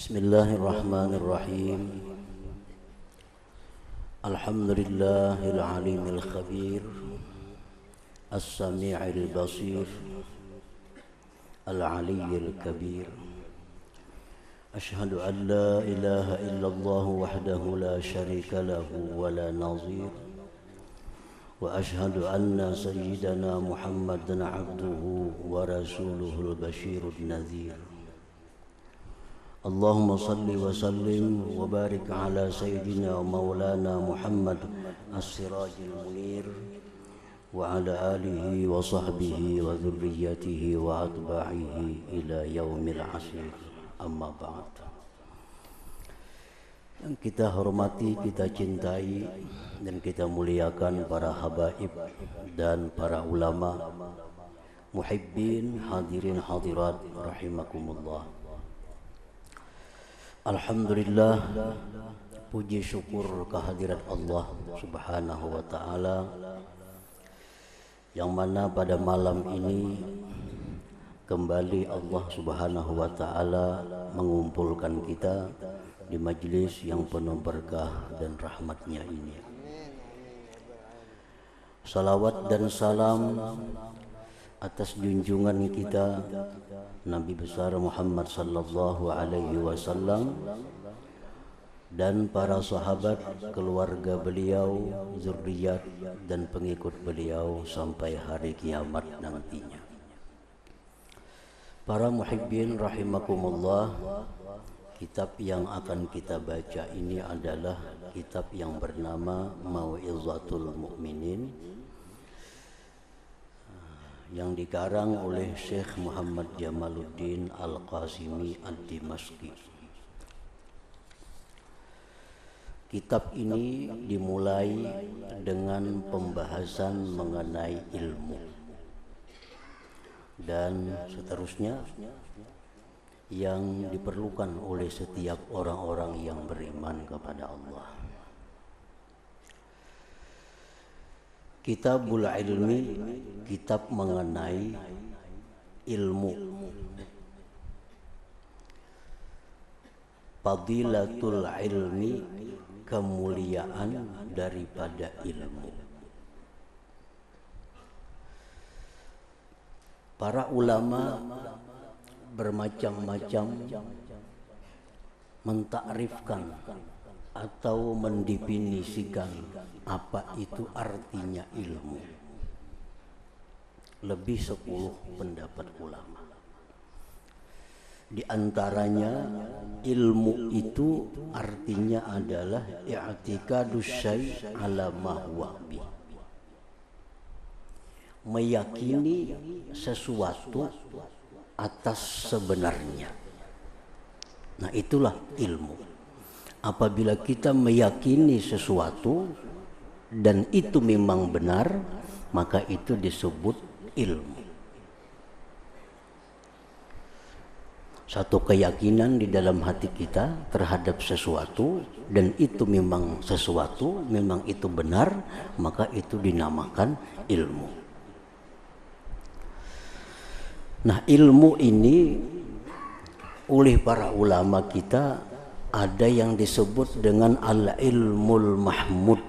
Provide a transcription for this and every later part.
Bismillahirrahmanirrahim. Alhamdulillahil alimil khabir, as-sami'il basir, al-aliyyil kabir. Ashhadu an la ilaha illallah wahdahu la syarika lahu wa la nazir. Wa ashhadu anna sayyidana Muhammadan abduhu wa rasuluhul basyirun nadhir. Allahumma salli wa sallim wa barik ala sayyidina wa maulana Muhammad as-sirajil munir wa ala alihi wa sahbihi wa dhurriyyatihi wa atba'ihi ila yaumil asir. Amma ba'd. Yang kita hormati, kita cintai dan kita muliakan para habaib dan para ulama, muhibbin, hadirin hadirat rahimakumullah. Alhamdulillah, puji syukur kehadirat Allah Subhanahu wa ta'ala, yang mana pada malam ini kembali Allah Subhanahu wa ta'ala mengumpulkan kita di majlis yang penuh berkah dan rahmatnya ini. Salawat dan salam atas junjungan kita Nabi besar Muhammad sallallahu alaihi wasallam dan para sahabat, keluarga beliau, zuriat dan pengikut beliau sampai hari kiamat nantinya. Para muhibbin rahimakumullah, kitab yang akan kita baca ini adalah kitab yang bernama Mau'izatul Mu'minin, yang dikarang oleh Syekh Muhammad Jamaluddin Al-Qasimi Ad-Dimashqi. Kitab ini dimulai dengan pembahasan mengenai ilmu dan seterusnya yang diperlukan oleh setiap orang-orang yang beriman kepada Allah. Kitabul Ilmi, kitab mengenai ilmu. Fadilatul ilmi, kemuliaan daripada ilmu. Para ulama bermacam-macam mentakrifkan atau mendefinisikan apa itu artinya ilmu. Lebih 10 pendapat ulama. Di antaranya, ilmu itu artinya adalah i'tiqadus syai' ala ma huwa bi. Meyakini sesuatu atas sebenarnya. Nah, itulah ilmu. Apabila kita meyakini sesuatu dan itu memang benar, maka itu disebut ilmu. Satu keyakinan di dalam hati kita terhadap sesuatu dan itu memang sesuatu, memang itu benar, maka itu dinamakan ilmu. Nah, ilmu ini oleh para ulama kita ada yang disebut dengan al-ilmul mahmud,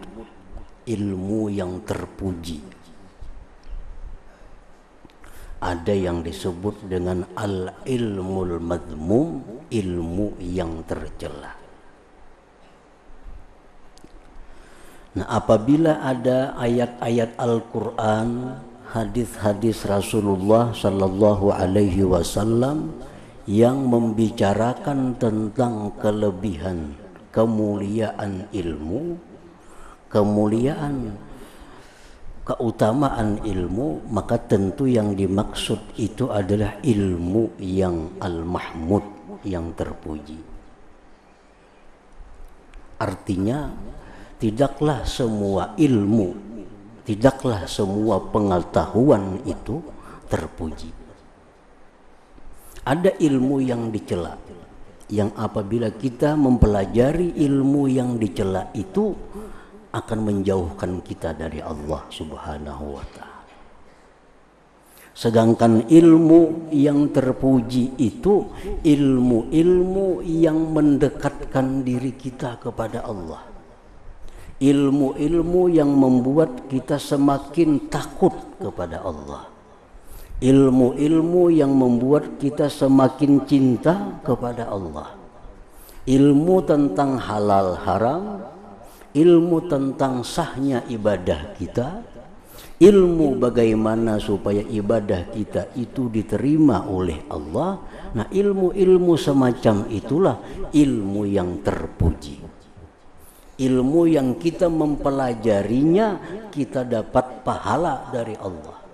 ilmu yang terpuji. Ada yang disebut dengan al-ilmul madmum, ilmu yang tercela. Nah, apabila ada ayat-ayat Al-Quran, hadis-hadis Rasulullah sallallahu alaihi wasallam yang membicarakan tentang kelebihan, kemuliaan ilmu, kemuliaan, keutamaan ilmu, maka tentu yang dimaksud itu adalah ilmu yang al-mahmud, yang terpuji. Artinya, tidaklah semua ilmu, tidaklah semua pengetahuan itu terpuji. Ada ilmu yang dicela, yang apabila kita mempelajari ilmu yang dicela itu akan menjauhkan kita dari Allah Subhanahu wa ta'ala. Sedangkan ilmu yang terpuji itu ilmu-ilmu yang mendekatkan diri kita kepada Allah. Ilmu-ilmu yang membuat kita semakin takut kepada Allah. Ilmu-ilmu yang membuat kita semakin cinta kepada Allah. Ilmu tentang halal haram, ilmu tentang sahnya ibadah kita, ilmu bagaimana supaya ibadah kita itu diterima oleh Allah. Nah, ilmu-ilmu semacam itulah ilmu yang terpuji. Ilmu yang kita mempelajarinya, kita dapat pahala dari Allah.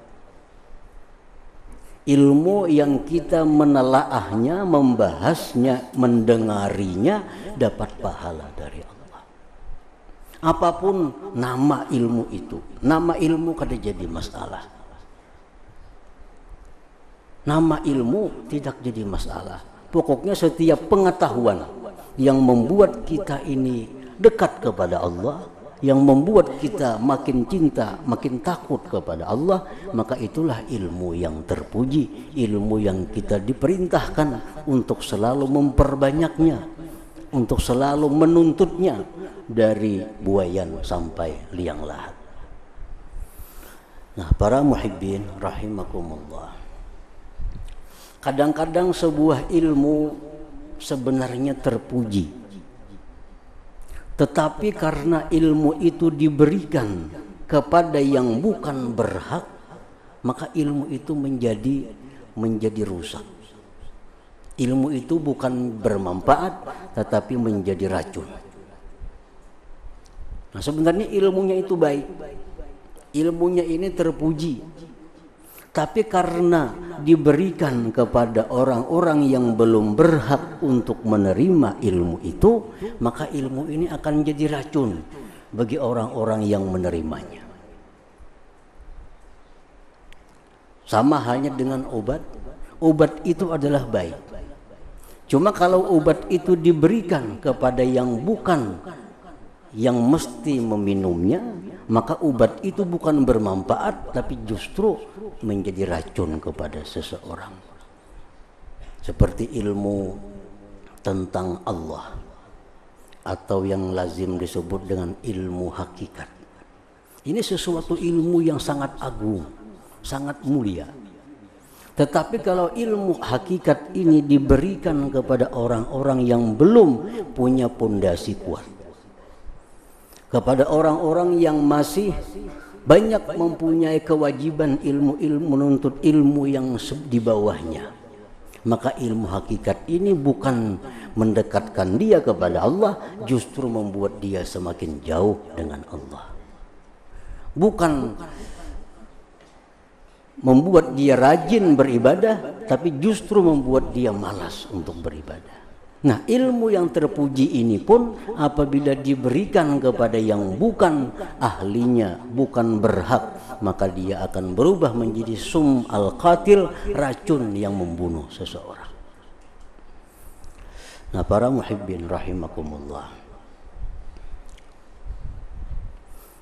Ilmu yang kita menelaahnya, membahasnya, mendengarinya, dapat pahala dari Allah. Apapun nama ilmu itu, nama ilmu kada jadi masalah. Nama ilmu tidak jadi masalah. Pokoknya setiap pengetahuan yang membuat kita ini dekat kepada Allah, yang membuat kita makin cinta, makin takut kepada Allah, maka itulah ilmu yang terpuji, ilmu yang kita diperintahkan untuk selalu memperbanyaknya, untuk selalu menuntutnya dari buayan sampai liang lahat. Nah, para muhibbin rahimakumullah, kadang-kadang sebuah ilmu sebenarnya terpuji, tetapi karena ilmu itu diberikan kepada yang bukan berhak, maka ilmu itu menjadi rusak. Ilmu itu bukan bermanfaat, tetapi menjadi racun. Nah, sebenarnya ilmunya itu baik, ilmunya ini terpuji, tapi karena diberikan kepada orang-orang yang belum berhak untuk menerima ilmu itu, maka ilmu ini akan jadi racun bagi orang-orang yang menerimanya. Sama halnya dengan obat. Obat itu adalah baik. Cuma kalau obat itu diberikan kepada yang bukan, yang mesti meminumnya, maka obat itu bukan bermanfaat, tapi justru menjadi racun kepada seseorang. Seperti ilmu tentang Allah, atau yang lazim disebut dengan ilmu hakikat. Ini sesuatu ilmu yang sangat agung, sangat mulia. Tetapi kalau ilmu hakikat ini diberikan kepada orang-orang yang belum punya pondasi kuat, kepada orang-orang yang masih banyak mempunyai kewajiban ilmu-ilmu, menuntut ilmu yang di bawahnya, maka ilmu hakikat ini bukan mendekatkan dia kepada Allah, justru membuat dia semakin jauh dengan Allah. Bukan membuat dia rajin beribadah, tapi justru membuat dia malas untuk beribadah. Nah, ilmu yang terpuji ini pun apabila diberikan kepada yang bukan ahlinya, bukan berhak, maka dia akan berubah menjadi sum al-qatil, racun yang membunuh seseorang. Nah, para muhibbin rahimakumullah,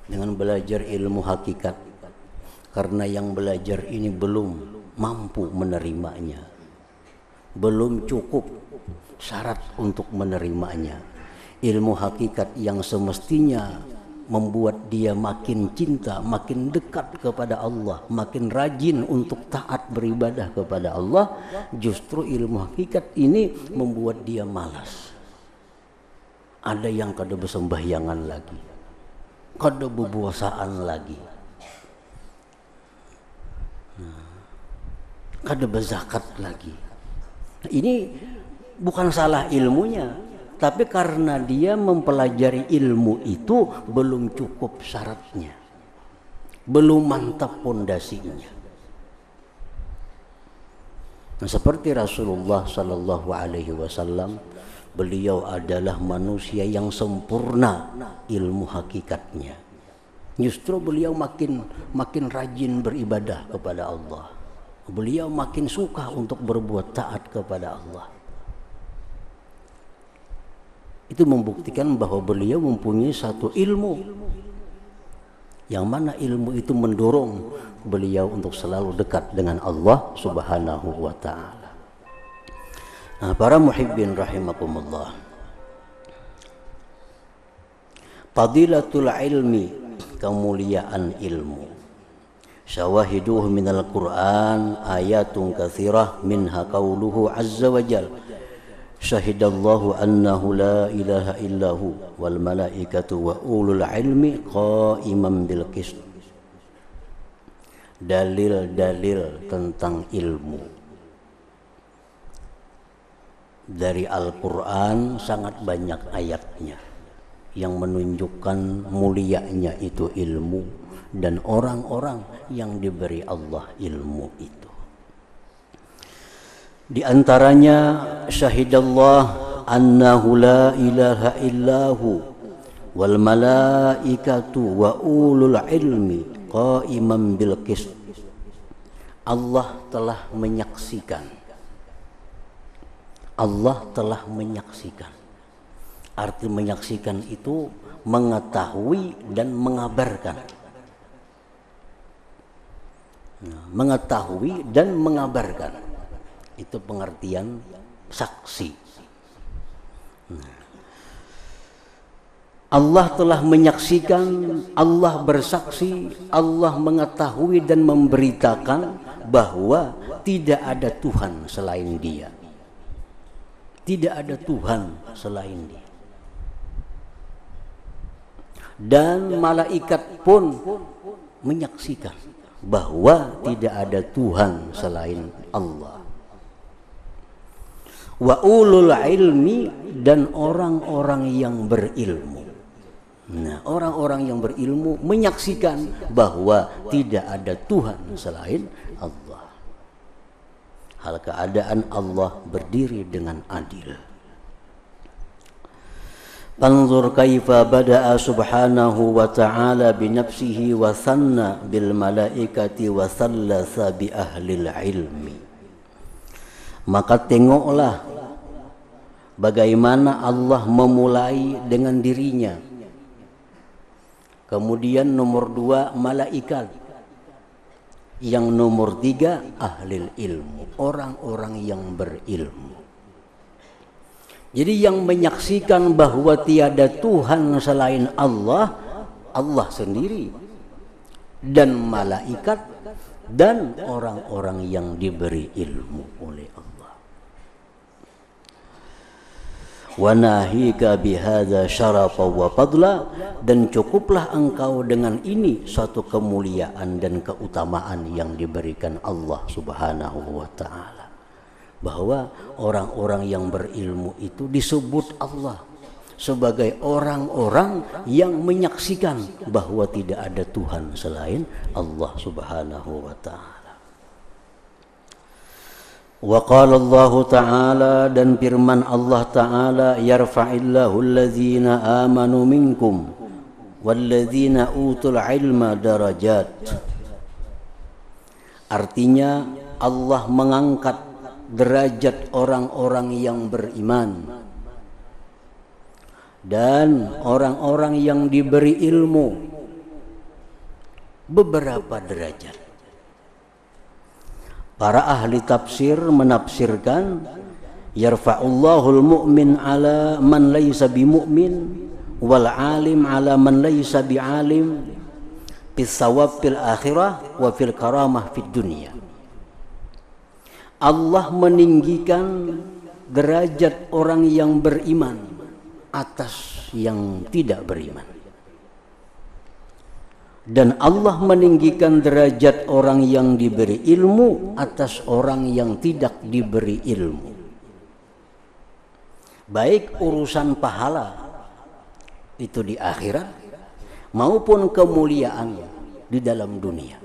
dengan belajar ilmu hakikat, karena yang belajar ini belum mampu menerimanya, belum cukup syarat untuk menerimanya. Ilmu hakikat yang semestinya membuat dia makin cinta, makin dekat kepada Allah, makin rajin untuk taat beribadah kepada Allah, justru ilmu hakikat ini membuat dia malas. Ada yang kada bersembahyangan lagi, kada bepuasaan lagi, kada berzakat lagi. Ini bukan salah ilmunya, tapi karena dia mempelajari ilmu itu belum cukup syaratnya, belum mantap pondasinya. Nah, seperti Rasulullah Sallallahu Alaihi Wasallam, beliau adalah manusia yang sempurna ilmu hakikatnya. Justru beliau makin rajin beribadah kepada Allah. Beliau makin suka untuk berbuat taat kepada Allah. Itu membuktikan bahwa beliau mempunyai satu ilmu Yang mana ilmu itu mendorong beliau untuk selalu dekat dengan Allah Subhanahu wa ta'ala. Nah, para muhibbin rahimakumullah, fadilatul ilmi, kemuliaan ilmu, syawahiduhu minal Qur'an ayatun katsirah minha qauluhu azza wa jal, syahidallahu annahu la ilaha illahu wal malaikatu wa ulul ilmi qa'iman bil qist. Dalil-dalil tentang ilmu dari Al-Quran sangat banyak ayatnya yang menunjukkan mulianya itu ilmu dan orang-orang yang diberi Allah ilmu itu. Di antaranya syahidallah annahu la ilaha illahu wal malaikatu wa ulul ilmi qa'iman bil qist. Allah telah menyaksikan. Allah telah menyaksikan. Arti menyaksikan itu mengetahui dan mengabarkan. Nah, mengetahui dan mengabarkan. Itu pengertian saksi. Nah, Allah telah menyaksikan, Allah bersaksi, Allah mengetahui dan memberitakan bahwa tidak ada Tuhan selain Dia. Tidak ada Tuhan selain Dia. Dan malaikat pun menyaksikan bahwa tidak ada Tuhan selain Allah. Wa ulul ilmi, dan orang-orang yang berilmu. Nah, orang-orang yang berilmu menyaksikan bahwa tidak ada Tuhan selain Allah. Hal keadaan Allah berdiri dengan adil. Anzur kaifa bada'a subhanahu wa ta'ala bi nafsihi wa sanna bil malaikati wa sallasa bi ahlil ilmi. Maka tengoklah bagaimana Allah memulai dengan dirinya. Kemudian nomor 2 malaikat. Yang nomor 3 ahlil ilmu, orang-orang yang berilmu. Jadi yang menyaksikan bahwa tiada Tuhan selain Allah, Allah sendiri, dan malaikat, dan orang-orang yang diberi ilmu oleh Allah. Wa nahika bihadza syarafa wa fadla, dan cukuplah engkau dengan ini satu kemuliaan dan keutamaan yang diberikan Allah Subhanahu wa ta'ala. Bahwa orang-orang yang berilmu itu disebut Allah sebagai orang-orang yang menyaksikan bahwa tidak ada Tuhan selain Allah Subhanahu wa ta'ala. Wa qala Allah ta'ala, dan firman Allah ta'ala, yarfa'illahu allazina amanu minkum wallazina utul ilma darajat. Artinya Allah mengangkat derajat orang-orang yang beriman dan orang-orang yang diberi ilmu beberapa derajat. Para ahli tafsir menafsirkan yarfa'ullahul mu'min ala man laysa bimu'min wal alim ala man laysa bi'alim fis sawab fil akhirah wa fil karamah fid dunya. Allah meninggikan derajat orang yang beriman atas yang tidak beriman. Dan Allah meninggikan derajat orang yang diberi ilmu atas orang yang tidak diberi ilmu. Baik urusan pahala itu di akhirat maupun kemuliaan di dalam dunia.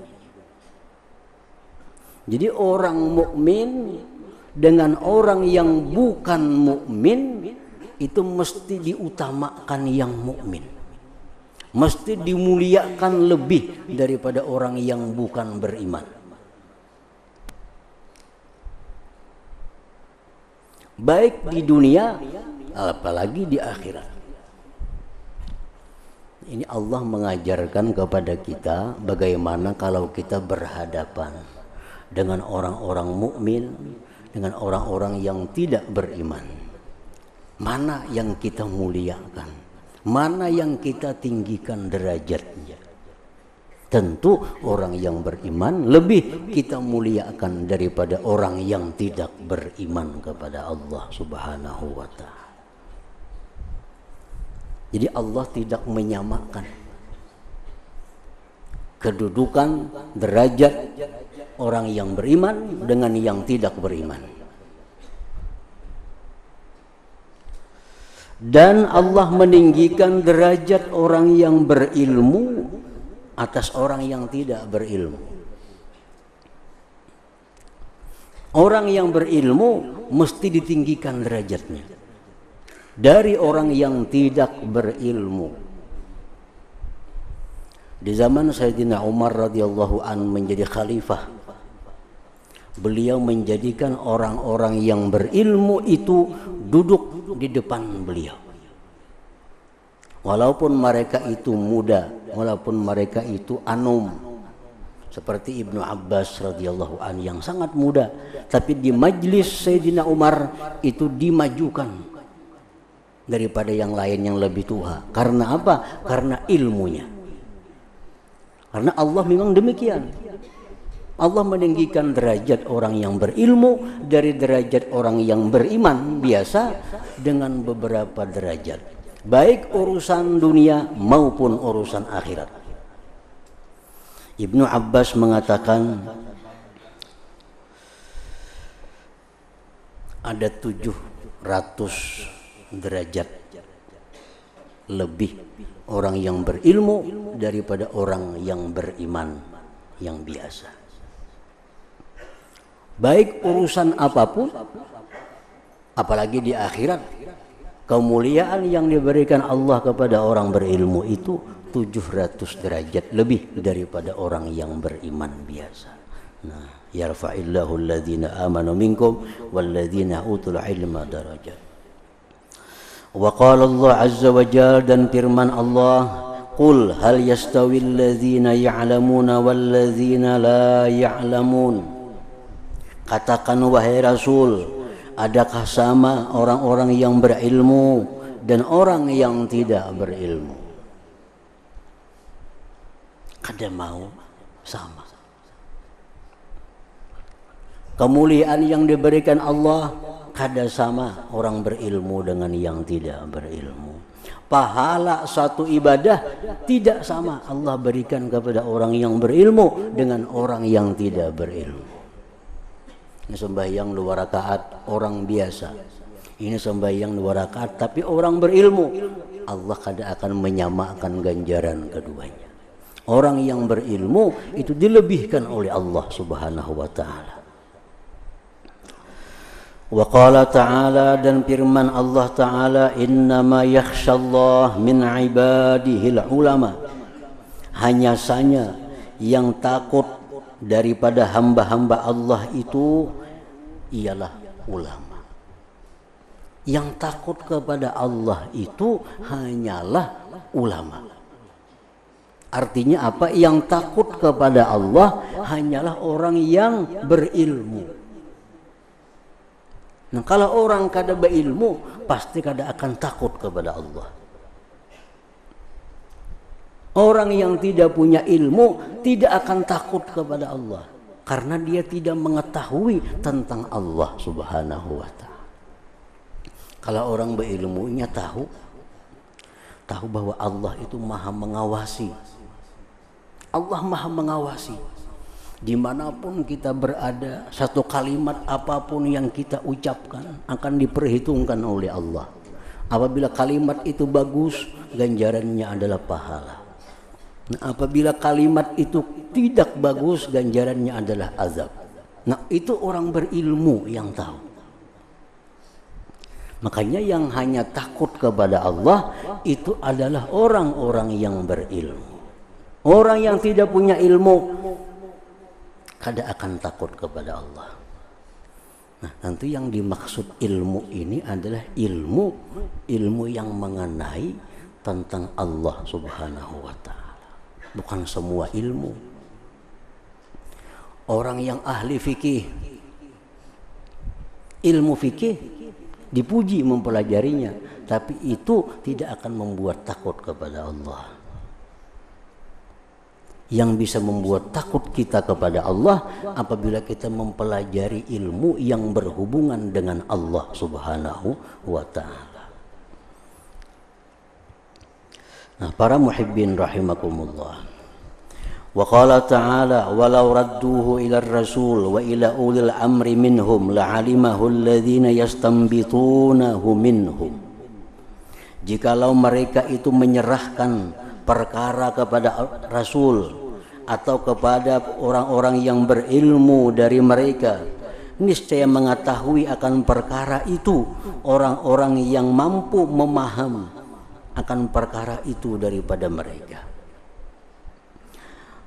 Jadi orang mukmin dengan orang yang bukan mukmin itu mesti diutamakan yang mukmin. Mesti dimuliakan lebih daripada orang yang bukan beriman. Baik di dunia apalagi di akhirat. Ini Allah mengajarkan kepada kita bagaimana kalau kita berhadapan dengan orang-orang mukmin, dengan orang-orang yang tidak beriman. Mana yang kita muliakan, mana yang kita tinggikan derajatnya. Tentu orang yang beriman lebih kita muliakan daripada orang yang tidak beriman kepada Allah Subhanahu wa ta'ala. Jadi Allah tidak menyamakan kedudukan derajat orang yang beriman dengan yang tidak beriman. Dan Allah meninggikan derajat orang yang berilmu atas orang yang tidak berilmu. Orang yang berilmu mesti ditinggikan derajatnya dari orang yang tidak berilmu. Di zaman Sayyidina Umar radhiyallahu an menjadi khalifah, beliau menjadikan orang-orang yang berilmu itu duduk di depan beliau. Walaupun mereka itu muda, walaupun mereka itu anum, seperti Ibnu Abbas radhiyallahu an yang sangat muda, tapi di majlis Sayyidina Umar itu dimajukan daripada yang lain yang lebih tua. Karena apa? Karena ilmunya. Karena Allah memang demikian. Allah meninggikan derajat orang yang berilmu dari derajat orang yang beriman biasa dengan beberapa derajat, baik urusan dunia maupun urusan akhirat. Ibnu Abbas mengatakan ada 700 derajat lebih orang yang berilmu daripada orang yang beriman yang biasa. Baik urusan apapun, apalagi di akhirat, kemuliaan yang diberikan Allah kepada orang berilmu itu 700 derajat lebih daripada orang yang beriman biasa. Nah, yarfa'illahu alladhina amanu minkum walladhina utul ilma darajat. Wa qala Allah azza wa jalla, dan firman Allah, qul hal yastawi alladhina ya'lamuna walladhina la ya'lamun. Katakan wahai Rasul, adakah sama orang-orang yang berilmu dan orang yang tidak berilmu? Kada mau sama. Kemuliaan yang diberikan Allah kada sama orang berilmu dengan yang tidak berilmu. Pahala satu ibadah tidak sama Allah berikan kepada orang yang berilmu dengan orang yang tidak berilmu. Ini sembahyang 2 rakaat orang biasa, ini sembahyang 2 rakaat tapi orang berilmu, Allah kada akan menyamakan ganjaran keduanya. Orang yang berilmu itu dilebihkan oleh Allah Subhanahu wa ta'ala. Wa qala ta'ala, dan firman Allah ta'ala, innama yakhshallah min ibadihil ulama. Hanya saja yang takut daripada hamba-hamba Allah itu ialah ulama. Yang takut kepada Allah itu hanyalah ulama. Artinya apa? Yang takut kepada Allah hanyalah orang yang berilmu. Nah, kalau orang kada berilmu pasti kada akan takut kepada Allah. Orang yang tidak punya ilmu tidak akan takut kepada Allah karena dia tidak mengetahui tentang Allah Subhanahu wa ta'ala. Kalau orang berilmunya tahu bahwa Allah itu maha mengawasi. Allah maha mengawasi. Dimanapun kita berada, satu kalimat apapun yang kita ucapkan akan diperhitungkan oleh Allah. Apabila kalimat itu bagus, ganjarannya adalah pahala. Nah, apabila kalimat itu tidak bagus, ganjarannya adalah azab. Nah, itu orang berilmu yang tahu. Makanya yang hanya takut kepada Allah itu adalah orang-orang yang berilmu. Orang yang tidak punya ilmu kada akan takut kepada Allah. Nah, nanti yang dimaksud ilmu ini adalah ilmu yang mengenai tentang Allah Subhanahu wa ta'ala, bukan semua ilmu. Orang yang ahli fikih, ilmu fikih dipuji mempelajarinya, tapi itu tidak akan membuat takut kepada Allah. Yang bisa membuat takut kita kepada Allah apabila kita mempelajari ilmu yang berhubungan dengan Allah Subhanahu wa ta'ala. Nah, para muhibbin rahimakumullah. Wa qala ta'ala walau radduhu ila rasul wa ila ulil amri minhum la'alimahu alladhina yastanbitunahu minhum. Jikalau mereka itu menyerahkan perkara kepada Rasul atau kepada orang-orang yang berilmu dari mereka, niscaya mengetahui akan perkara itu orang-orang yang mampu memaham akan perkara itu daripada mereka.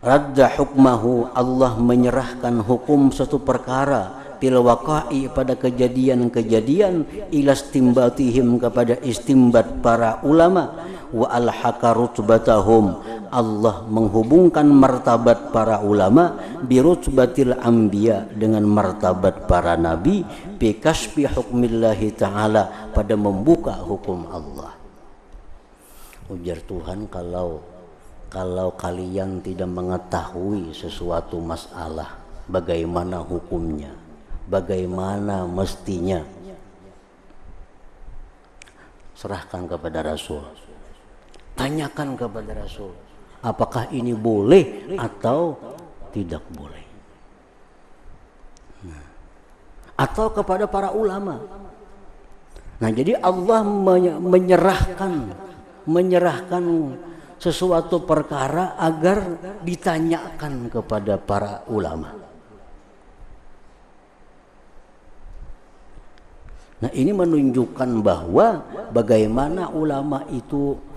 Radda hukmahu, Allah menyerahkan hukum satu perkara fil waqa'i pada kejadian-kejadian ila istimbatihim kepada istimbat para ulama wa alhaqa rutbatahum, Allah menghubungkan martabat para ulama bi rutbatil anbiya dengan martabat para nabi bi kasfi hukmillahi ta'ala pada membuka hukum Allah. Ujar Tuhan, kalau kalian tidak mengetahui sesuatu masalah, bagaimana hukumnya, bagaimana mestinya, serahkan kepada Rasul. Tanyakan kepada Rasul, apakah ini boleh atau tidak boleh. Atau kepada para ulama. Nah, jadi Allah menyerahkan sesuatu perkara agar ditanyakan kepada para ulama. Nah, ini menunjukkan bahwa bagaimana ulama itu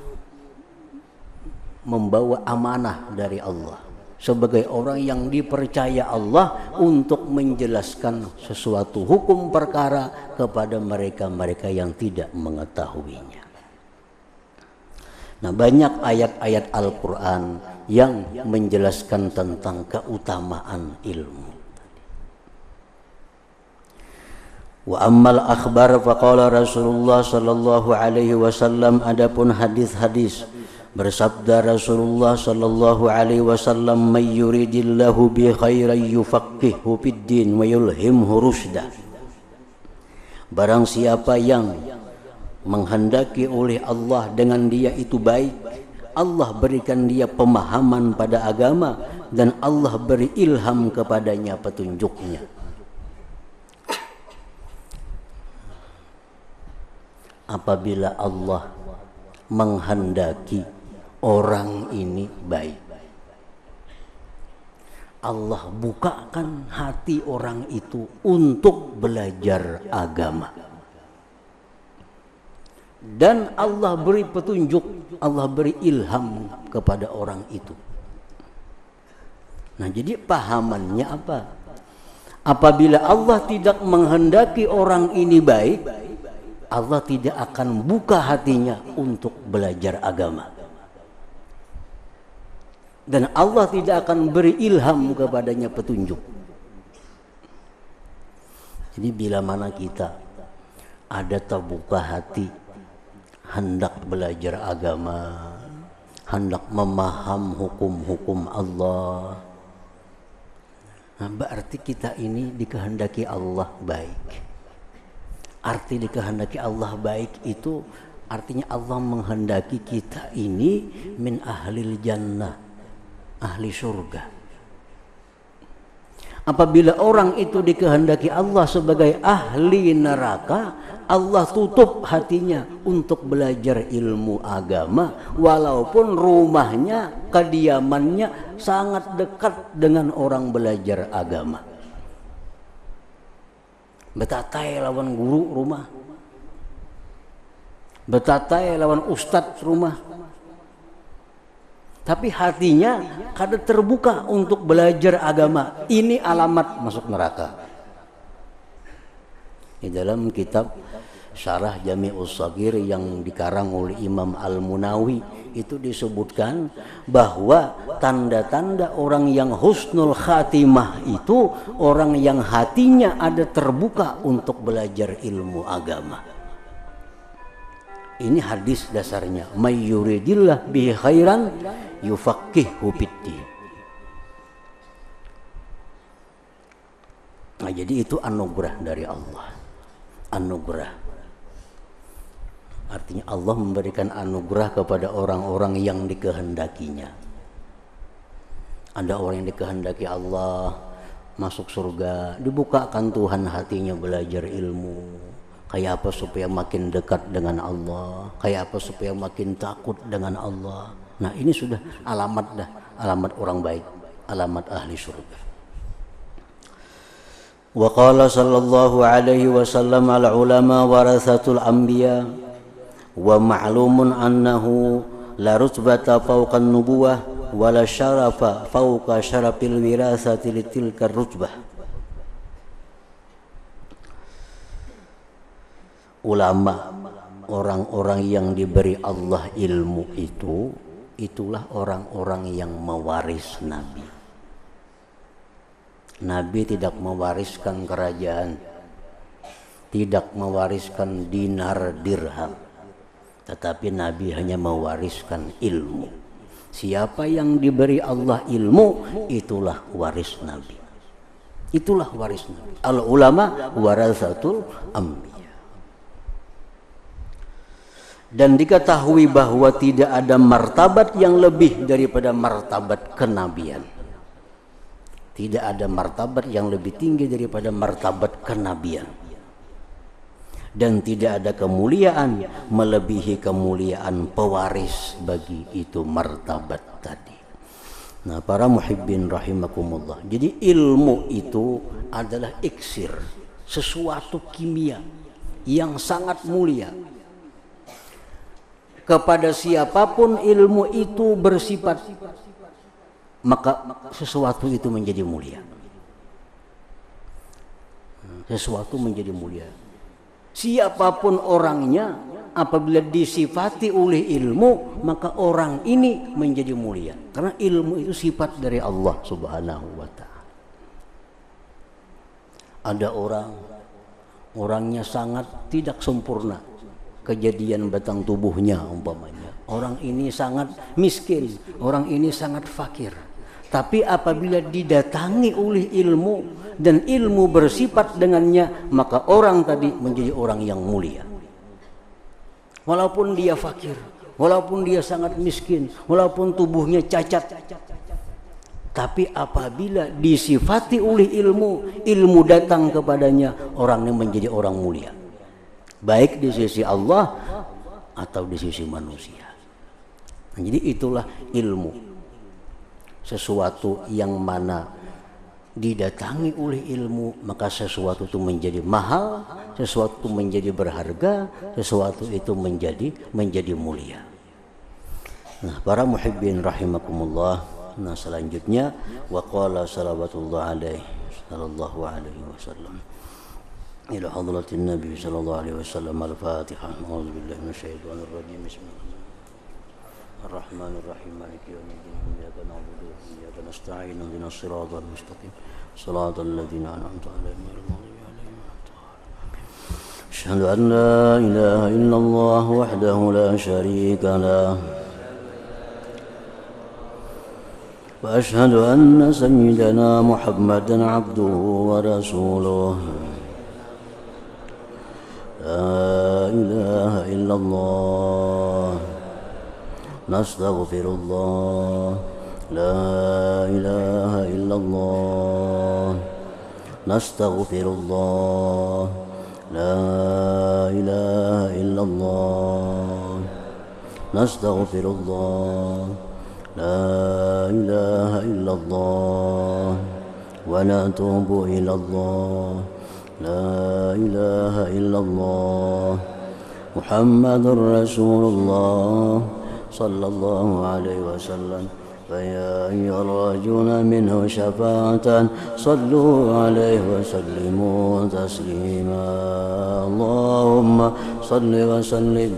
membawa amanah dari Allah sebagai orang yang dipercaya Allah untuk menjelaskan sesuatu hukum perkara kepada mereka-mereka yang tidak mengetahuinya. Nah, banyak ayat-ayat Al-Quran yang menjelaskan tentang keutamaan ilmu. Wa ammal akhbar faqala Rasulullah sallallahu alaihi wasallam, adapun hadis-hadis bersabda Rasulullah sallallahu alaihi wasallam, may yuridillahu bi khairan yufaqihu fid din wa yulhimhu rusyda. Barang siapa yang menghendaki oleh Allah dengan dia itu baik, Allah berikan dia pemahaman pada agama dan Allah beri ilham kepadanya petunjuknya. Apabila Allah menghendaki orang ini baik, Allah bukakan hati orang itu untuk belajar agama. Dan Allah beri petunjuk, Allah beri ilham kepada orang itu. Nah, jadi pahamannya apa? Apabila Allah tidak menghendaki orang ini baik, Allah tidak akan buka hatinya untuk belajar agama. Dan Allah tidak akan beri ilham kepadanya petunjuk. Jadi bila mana kita ada terbuka hati, hendak belajar agama, hendak memaham hukum-hukum Allah, nah, berarti kita ini dikehendaki Allah baik. Arti dikehendaki Allah baik itu artinya Allah menghendaki kita ini min ahlil jannah, ahli surga. Apabila orang itu dikehendaki Allah sebagai ahli neraka, Allah tutup hatinya untuk belajar ilmu agama, walaupun rumahnya, kediamannya sangat dekat dengan orang belajar agama. Betatai lawan guru rumah, betatai lawan ustadz rumah, tapi hatinya kada terbuka untuk belajar agama. Ini alamat masuk neraka. Di dalam kitab Syarah Jami'us Shaghir yang dikarang oleh Imam Al-Munawi itu disebutkan bahwa tanda-tanda orang yang husnul khatimah itu orang yang hatinya ada terbuka untuk belajar ilmu agama. Ini hadis dasarnya, may yuridillah bihi khairan yufaqihu fiddin. Nah, jadi itu anugerah dari Allah. Anugerah. Artinya Allah memberikan anugerah kepada orang-orang yang dikehendakinya. Ada orang yang dikehendaki Allah masuk surga, dibukakan Tuhan hatinya belajar ilmu. Kayak apa supaya makin dekat dengan Allah, kayak apa supaya makin takut dengan Allah. Nah, ini sudah alamat dah, alamat orang baik, alamat ahli surga. Wa qala sallallahu alaihi wasallam al ulama warathatul anbiya wa ma'lumun annahu la rutbata fawqa an-nubuwah wa la syarafa fawqa syarafil wirasati litilka rutbah. Ulama, orang-orang yang diberi Allah ilmu itu, itulah orang-orang yang mewaris Nabi. Nabi tidak mewariskan kerajaan, tidak mewariskan dinar dirham, tetapi Nabi hanya mewariskan ilmu. Siapa yang diberi Allah ilmu, itulah waris Nabi. Itulah waris Nabi. Al ulama warathatul anbiya. Dan diketahui bahwa tidak ada martabat yang lebih daripada martabat kenabian. Tidak ada martabat yang lebih tinggi daripada martabat kenabian. Dan tidak ada kemuliaan melebihi kemuliaan pewaris bagi itu martabat tadi. Nah, para muhibbin rahimakumullah. Jadi ilmu itu adalah iksir, sesuatu kimia yang sangat mulia. Kepada siapapun ilmu itu bersifat, maka sesuatu itu menjadi mulia. Sesuatu menjadi mulia. Siapapun orangnya, apabila disifati oleh ilmu, maka orang ini menjadi mulia. Karena ilmu itu sifat dari Allah Subhanahu wa ta'ala. Ada orangnya sangat tidak sempurna kejadian batang tubuhnya umpamanya. Orang ini sangat miskin, orang ini sangat fakir. Tapi apabila didatangi oleh ilmu dan ilmu bersifat dengannya, maka orang tadi menjadi orang yang mulia. Walaupun dia fakir, walaupun dia sangat miskin, walaupun tubuhnya cacat, tapi apabila disifati oleh ilmu, ilmu datang kepadanya, orang ini menjadi orang mulia. Baik di sisi Allah atau di sisi manusia. Nah, jadi itulah ilmu. Sesuatu yang mana didatangi oleh ilmu, maka sesuatu itu menjadi mahal, sesuatu menjadi berharga, sesuatu itu menjadi mulia. Nah, para muhibbin rahimakumullah. Nah, selanjutnya waqala salawatullah sallallahu alaihi wasallam ila hadratin Nabi sallallahu alaihi wasallam al-Fatihah. A'udzu billahi minasyaitonir rajim. Bismillahir rahmanir rahim. Maliki yaumiddin. Iyyaka na'budu wa iyyaka nasta'in. Ihdinas siratal mustaqim. Shiratal ladzina an'amta 'alaihim ghairil maghdubi 'alaihim waladdallin. Asyhadu an la ilaha illallah wahdahu la syarika lah. Wa asyhadu anna sayyidana Muhammadan 'abduhu wa rasuluh. La ilaha illallah nastaghfirullah. La ilaha illallah nastaghfirullah. La ilaha illallah nastaghfirullah. La ilaha illallah wa natubu ilallah. La ilaha illallah Muhammadur Rasulullah sallallahu alaihi wasallam. فيا أيها الراجون منه شفاعة صلوا عليه وسلموا تسليما. اللهم صل وسلم